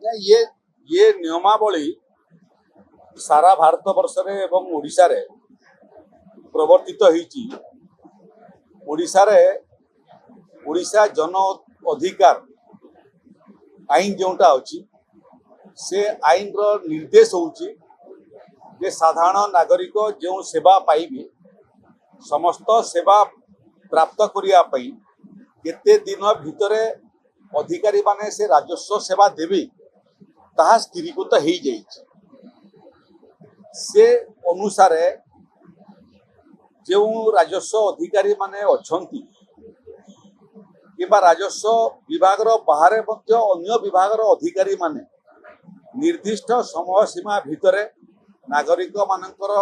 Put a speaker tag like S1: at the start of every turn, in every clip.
S1: आज्ञा ये नियमावली सारा भारत वर्ष रे एवं ओडिशा रे प्रवर्तित होईची। ओडिशा रे ओडिशा जन अधिकार आईन जोटा अच्छी से आईन रो निर्देश होउची जे साधारण नागरिक जो सेवा पाइबे समस्त सेवा प्राप्त करिया पई केते दिन भितरे अधिकारी माने से राजस्व सेवा देवे ताहा स्थिरीकृत हो जाइए। से अनुसार जो राजस्व अधिकारी माने अछंती किबा राजस्व विभाग बाहर अन्य विभाग अधिकारी माने निर्दिष्ट समय सीमा भितरे नागरिक मानकर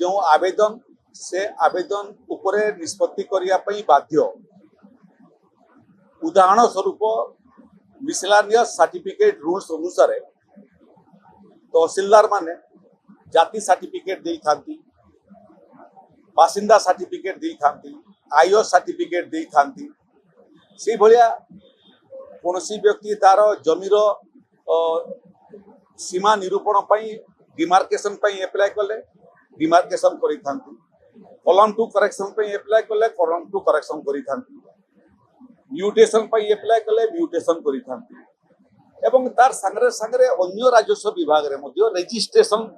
S1: जो आवेदन से आवेदन उपरे निष्पत्ति करिया पई बाध्य। उदाहरण स्वरूप मिसलानियस सर्टिफिकेट रूल्स अनुसार तहसीलदार माने जाति सर्टिफिकेट दे थांती, बासिंदा सर्टिफिकेट दे थांती, आईओ सर्टिफिकेट दे थांती। से भलिया कोनोसी व्यक्ति तार जमीर सीमा निरूपण पई डिमार्केशन पई अप्लाई कले डिमार्केशन करि थांती, कॉलम टू करेक्शन पई अप्लाई कले कॉलम टू करेक्शन करि थांती, म्यूटेशन पई अप्लाई कले म्यूटेशन करि थांती। एवं तार संगरे संगरे अन्य राजस्व विभाग रे मध्य रजिस्ट्रेशन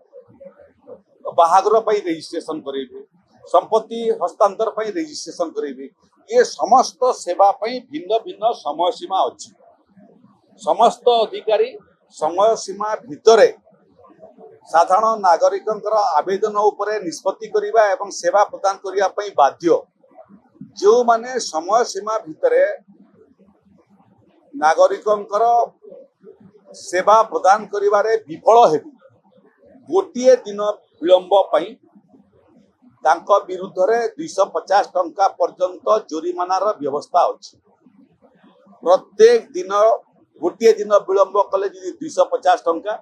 S1: बाहागर पई रजिस्ट्रेशन करेबे, संपत्ति हस्तांतर पई रजिस्ट्रेशन करेबे। ये समस्त सेवा पई भिन्न भिन्न समय सीमा अछि। समस्त अधिकारी समय सीमा भितरे साधारण नागरिकंकर आवेदन उपरे निष्पत्ति करिबा एवं सेवा प्रदान करिया पई बाध्य। जो माने समय सीमा भितरे नागरिकंकर सेवा प्रदान करिबारे विफल हेबि गोटिए दिन विलंब पई तांको विरुद्ध रे 250 टंका पर्यंत जोरिमानार व्यवस्था अछि। प्रत्येक दिन गोटिए दिन विलंब कले यदि 250 टंका,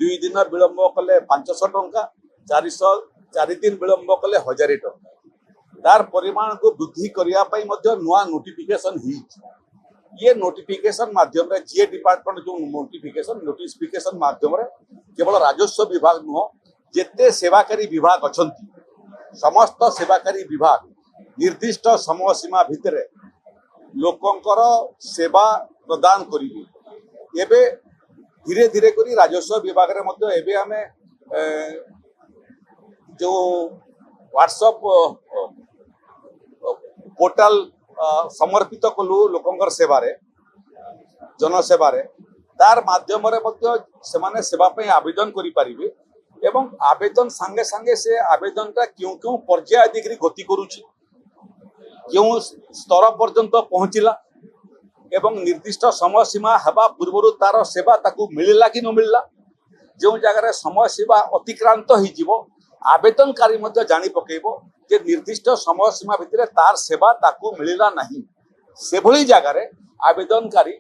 S1: 2 दिन विलंब कले 500 टंका, 4 दिन विलंब कले 1000 टंका। तार परिमाण को वृद्धि करिया पई मध्य नुआ नोटिफिकेशन ही। ये नोटिफिकेशन माध्यम रे जे डिपार्टमेंट जो नोटिफिकेशन माध्यम रे केवल राजस्व विभाग नुह जेते सेवाकारी विभाग अछंती समस्त सेवाकारी विभाग निर्दिष्ट समय सीमा भितरे लोकंकर सेवा प्रदान करिवे। एबे धीरे धीरे करी राजस्व विभाग रे मध्य एबे हमें जो व्हाट्सएप पोर्टल समर्पित कलु लोकंकर सेवा रे जनसेवा रे तार माध्यम रे मध्य सेमाने सेवा पई आवेदन करि परिबे एवं आवेदन संगे संगे से आवेदन का क्यों क्यों पर्याय अधिकारी गति करूची क्यों स्तर पर्यंत पहुंचला एवं निर्दिष्ट समय सीमा हेबा पूर्व तार सेवा ताकू मिलला कि न मिलला। जो जगह समय सीमा अतिक्रांत हो जीवो आवेदनकारी मध्य जानी पकेबो जे निर्दिष्ट समय सीमा भितर तार सेवा ताकू मिलला नहीं। से भली जगह रे आवेदनकारी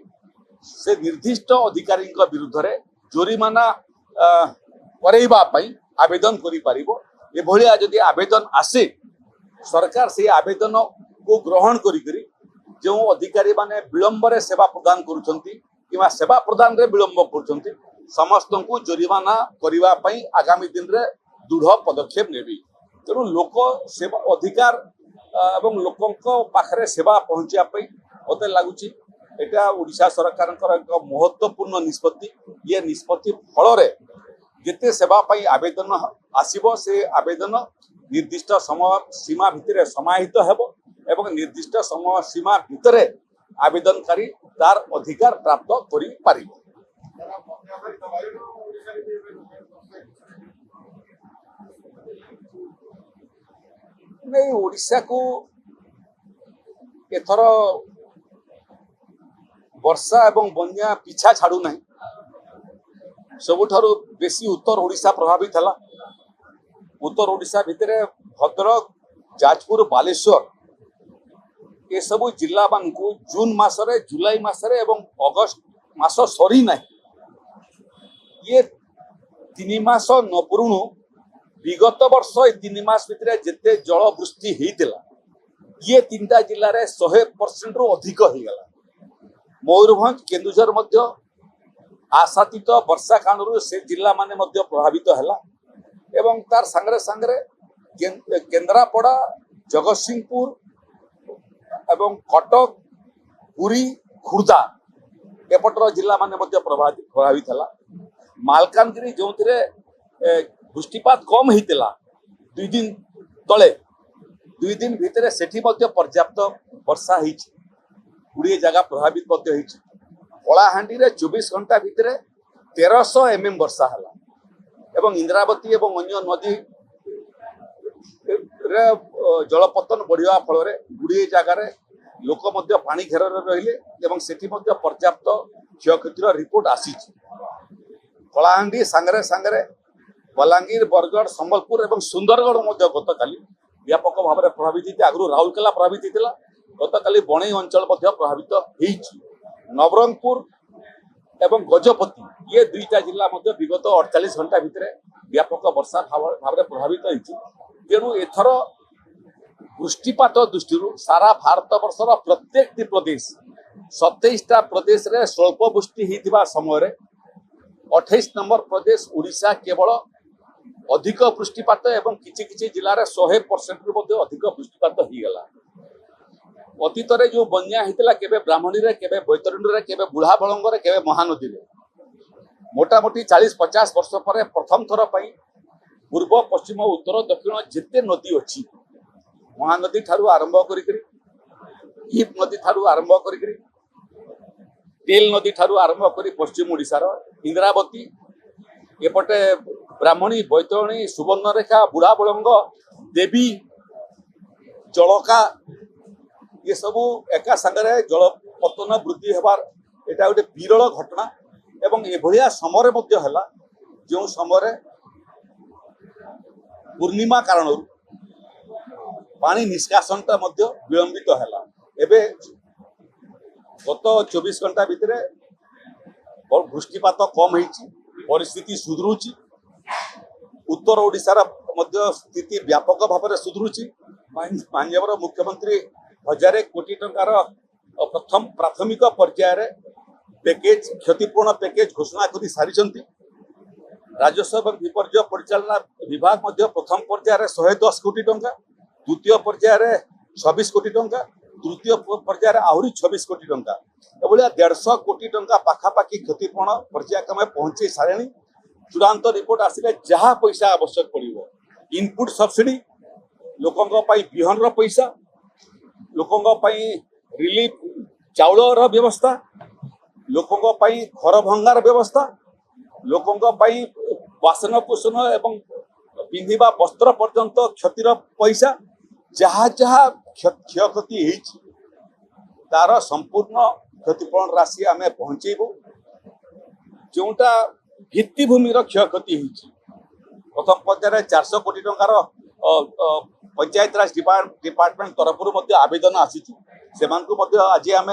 S1: से निर्दिष्ट अधिकारी विरुद्ध रे जोरिमाना करैबा पई आवेदन करि पारिबो। ए भलिया जदि आवेदन आसे सरकार से आवेदन को ग्रहण करी जो अधिकारी माने विलंब रे सेवा प्रदान करूछंती किबा सेवा प्रदान रे विलंब करूछंती समस्त को जोरिमाना करिबा पई आगामी दिन रे दृढ़ पदक्षेप नेबी। तेणु लोक सेवा अधिकार एवं लोकंक पाखरे सेवा पहुंचिया पई ओते लागुची एटा ओडिशा सरकार एक महत्वपूर्ण निष्पत्ति। ये निष्पत्ति फल रे जेते सेवा पई आवेदन आसीबो से आवेदन निर्दिष्ट समय सीमा भितरे समाहित हेबो एवं निर्दिष्ट समय सीमा भितरे आवेदनकारी तार अधिकार प्राप्त करि पारिबो। नहीं ओडिशा को एथर वर्षा एवं बन्या पिछा छाड़ू नहीं। सबुठारु बेसी उत्तर ओडिशा प्रभावित है। उत्तर ओडिशा भितर भद्रक, जाजपुर, बालेश्वर ये सब जिला मानकु जून मासरे, जुलाई मासरे एवं अगस्त मास सरी ना ये 3 मास न पुरुणु विगत वर्ष 3 मास भितर जिते जल वृष्टि होता ये 3टा जिले में 100% रु अधिक हो गला। मयूरभंज, केन्दुझर मध्य आशातीत वर्षा कारणରୁ से जिला माने मध्य प्रभावित हैला एवं तार संगरे संगरे केन्द्रापड़ा जगतसिंहपुर एवं कटक पुरी खुर्दा एपटर जिला माने मध्य प्रभावित हैला मालकानगिरी जो वृष्टिपात कम होता 2 दिन तले 2 दिन भितर सेठी मध्य पर्याप्त वर्षा होती 20 जगह प्रभावित मध्य होती कलाहांडी रे 24 घंटा भितर 1300 mm वर्षा हला एवं इंद्रावती एवं अन्य नदी रे जलपतन बढ़िया फल गुड़िए जगार लोक मध्य पानी घेर रहिले एवं सेठी मध्य पर्याप्त क्षयक्षतिर रिपोर्ट आसी कलाहांडी सांगरे सांगरे बलांगीर बरगढ़ संबलपुर एवं सुंदरगढ़ मध्य गतकाली व्यापक भाव में प्रभावित होती आगु राउरकेला प्रभावित होता गतकाली बणई अंचल मध्य प्रभावित होती नवरंगपुर एवं गजपति ये 2टा जिला मध्य विगत 48 घंटा भितर व्यापक वर्षा भाव में प्रभावित होती तेणु एथर वृष्टिपात दृष्टि सारा भारत वर्षर प्रत्येक प्रदेश 27टा प्रदेश रे स्वल्प वृष्टि होता समय 28 नंबर प्रदेश उड़ीसा केवल अधिक वृष्टिपात एवं किछि जिले में 100% रु अधिक वृष्टिपात हो गला अतीत जो बन्या होता केबे ब्राह्मणी रे केबे बैतरणी रे केबे बुढ़ा बलंग रे केबे महानदी रे मोटामोटी 40-50 वर्ष पर प्रथम थर पई पूर्व पश्चिम उत्तर दक्षिण जिते नदी अच्छी महानदी ठारू आरंभ करिकरी हिप नदी ठारू आरंभ करिकरी तेल नदी ठारू आरंभ करी पश्चिम ओडिशार इंद्रावती एपटे ब्राह्मणी बैतरणी सुवर्णरेखा बुढ़ा बलंग देवी जलका ये सबू एका संगे जलपतन वृद्धि होबार एटा गोटे विरल घटना एवं एभलिया समय मध्य हला जो समय पूर्णिमा कारण पानी निष्कासनटा मध्य विलंबित हला एबे गत 24 घंटा भितर वृष्टिपात कम होईची परिस्थिति सुधरुची उत्तर ओडिशार मध्य स्थिति व्यापक भाव में सुधरुची माननीय मुख्यमंत्री 1000 कोटी टंकार प्रथम प्राथमिक पर्यायर पैकेज क्षतिपूर्ण पैकेज घोषणा कर सारी राजस्व और विपर्य परिचालना विभाग मध्य प्रथम पर्यायर 110 कोटी टंका द्वितीय पर्यायर 26 कोटी टंका तृतीय पर्यायर आहरी 26 कोटी टंका एभलिया 150 कोटी टंका पाखापाखि क्षतिपूर्ण पर्याय पहुंचे सारे चूड़ांत रिपोर्ट आसिले जहाँ पैसा आवश्यक पड़ो इनपुट सब्सिडी लोकों विहन पैसा लोकों रिलीफ चाउलर व्यवस्था लोकों घर भंगार व्यवस्था लोकों बासन कुसन एवं पिंधिबा वस्त्र पर्यंत क्षतिर पैसा जहाँ जहाँ क्षयक्षति तार संपूर्ण क्षतिपूरण राशि आम पहुंचेबू जोटा भित्तिभूमि क्षयक्षति प्रथम पर्यायर 400 कोटी टंकार पंचायत राज डिपार्टमेंट तरफ आवेदन आसी आज आम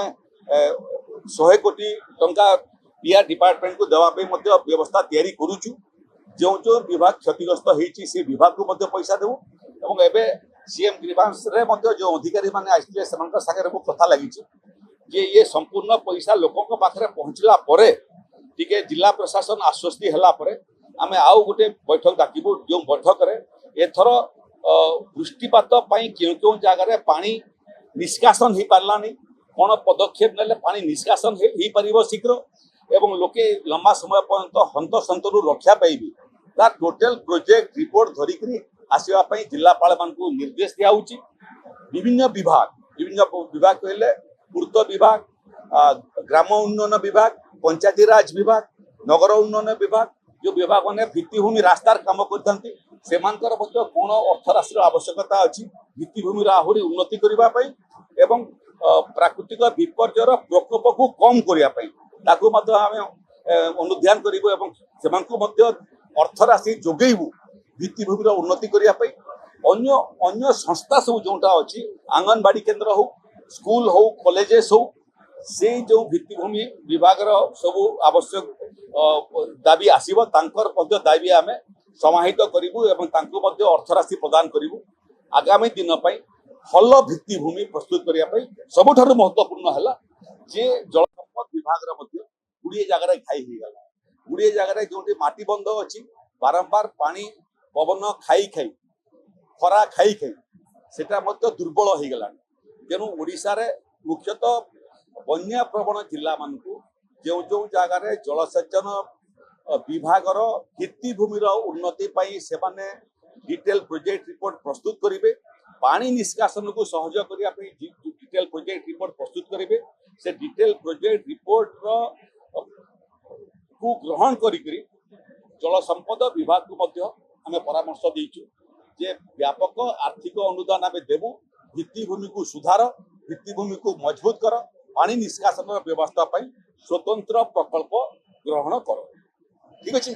S1: 100 कोटी टंका पीआर डिपार्टमेंट को देवाई व्यवस्था तैयारी करुचु जो जो विभाग क्षतिग्रस्त होती से विभाग को पैसा देवु और एवं सीएम ग्रीवांस रे जो अधिकारी मैंने आसते सागर कथा लगी जे ये संपूर्ण पैसा लोकों पाखे पहुँचला टिके जिला प्रशासन आश्वस्ति है आम आउ गोटे बैठक डाकबू जो बैठक एथर वृष्टिपात क्यों जगार पानी निष्कासन हो पारानी कौन पदक्षेप ने पानी निष्कासन हो पार शीघ्र एवं लोके लंबा समय पर्यंत हंतसंतु रक्षा पाइबे तार टोटल प्रोजेक्ट रिपोर्ट धरिकी आसवाई जिलापाल मानू निर्देश दिया विभिन्न विभाग कहले पूर्त विभाग ग्राम उन्नयन विभाग पंचायती राज विभाग नगर उन्नयन विभाग जो विभाग मैंने भित्तिभूमि रास्तार काम करते कौन अर्थ राशि आवश्यकता अच्छी भित्तिभूमि आहरी उन्नति करने एवं प्राकृतिक विपर्यर प्रकोप को कम करने आम अनुध्यान करूँ अर्थ राशि जोगेबू भित्तिभूमि उन्नति करने अन्य संस्था सब जोटा अच्छी आंगनबाड़ी केन्द्र हो स्कूल हो कॉलेजेस हो से जो भित्तिभूमि विभाग सब आवश्यक दाबी आसब दाबी आम समाहित करूँ अर्थ राशि प्रदान करूँ आगामी दिन भल भित्तिभूमि प्रस्तुत करने सबुठ महत्वपूर्ण है जे जल संपद विभाग 20 जगह घाई हो गला। गुड़िए जगह जो माटी बंध अच्छी बारंबार पानी पवन खाई खाई खरा खाई खाई सेटा दुर्बल हो गला तेणु ओडिशा रे मुख्यतः बन्या प्रवण जिला मानू जो जो जगार जलसेचन विभागर भित्तिभूमि उन्नति से डिटेल प्रोजेक्ट रिपोर्ट प्रस्तुत करेंगे पानी निष्कासन को सहयोग करने डिटेल प्रोजेक्ट रिपोर्ट प्रस्तुत करेंगे से डिटेल प्रोजेक्ट रिपोर्ट को ग्रहण करी जल संपद विभाग को आम परामर्श देचु जे व्यापक आर्थिक अनुदान आम देवु भित्तिभूमि को सुधार भित्तिभूमि को मजबूत कर पानी निष्कासन व्यवस्था स्वतंत्र प्रकल्प ग्रहण कर ठीक अच्छे।